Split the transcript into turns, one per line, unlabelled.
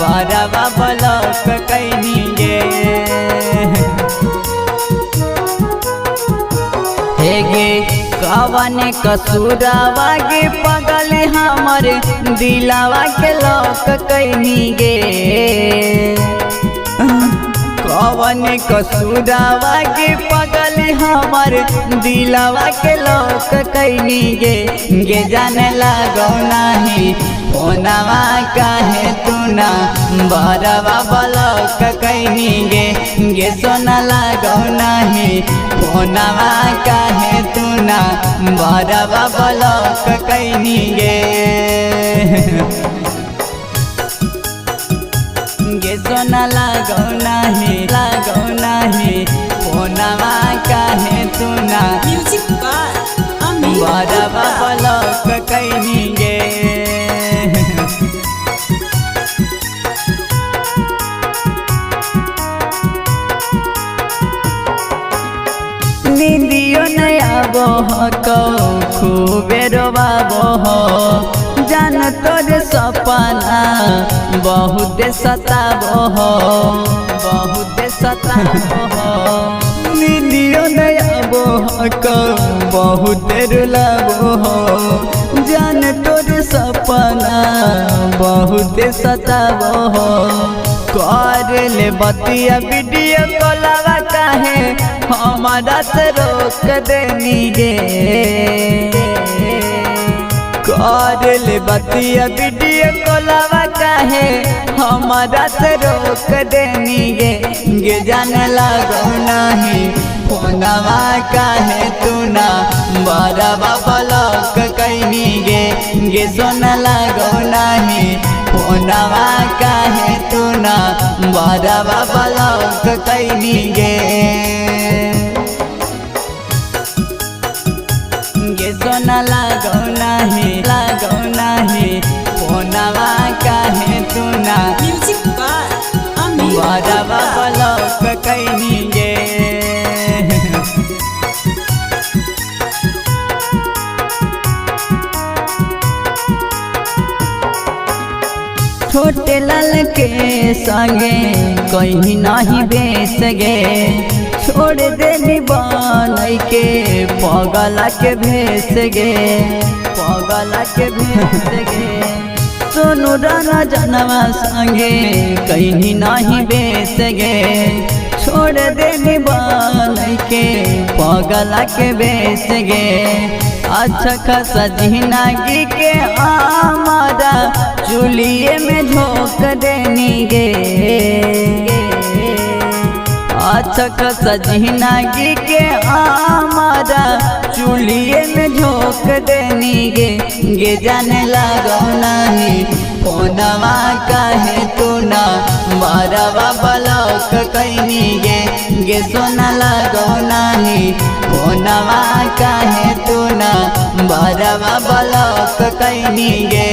बरवा ब्लॉक कैनी गे। हे गे कवन कसूरावा गे पगल हमर दिलावा के लॉक कैनी गे। कवन कसूरावा के पगल हमर दिलावा के लॉक कैनी गे। गे जाने लागो नाही फोनवा काहे तू ना बरवा ब्लॉक कैनी गे। गे सोना लागो नाही फोनवा काहे तू ना बरवा ब्लॉक कैनी गे। गे सोना लागो नाही फोनवा काहे तू ना बरवा ब्लॉक कैनी गे। नींदियो नया बोह को खूबे रोबाबो हो। जान तोर सपना बहुत सताबो हो, बहुत सताबो हो। नींदियो नया बोह को बहुत रुलाबो हो। जान तोर सपना बहुत सताबो हो। कर ले बतिया वीडियो कॉलवा काहे हमारा से रोक देनी गे। कर ले बतिया वीडियो कॉलवा काहे हमारा से रोक देनी गे। गे जाने लागो नहीं फोनवा काहे तू ना बरवा ब्लॉक कैनी गे। गे सोना लागो नहीं फोनवा काहे तू ना बरवा ब्लॉक कैनी गे। गे सोना लागो नाही फोनवा काहे तू ना बरवा ब्लॉक कैनी गे। छोटे लाल के संगे कहीं नहीं बेस गे। छोड़ दे बनई के पगला के भेस गे, पगला के भेस गे। सोनू राना जनवा संगे कहीं नहीं बेस गे। छोड़ दे बनई के पगला के भेस गे। अच्छा खासा जिंदगी के हमारा चुलिए में झोंक देनी गे। अच्छा खासा जिंदगी के हमारा चुलिए में झोंक देनी गे। गे जाने लागो नहीं फोनवा काहे तू ना बरवा ब्लॉक कैनी गे। गे सोना लागो नहीं फोनवा काहे तू ना बरवा ब्लॉक कैनी गे।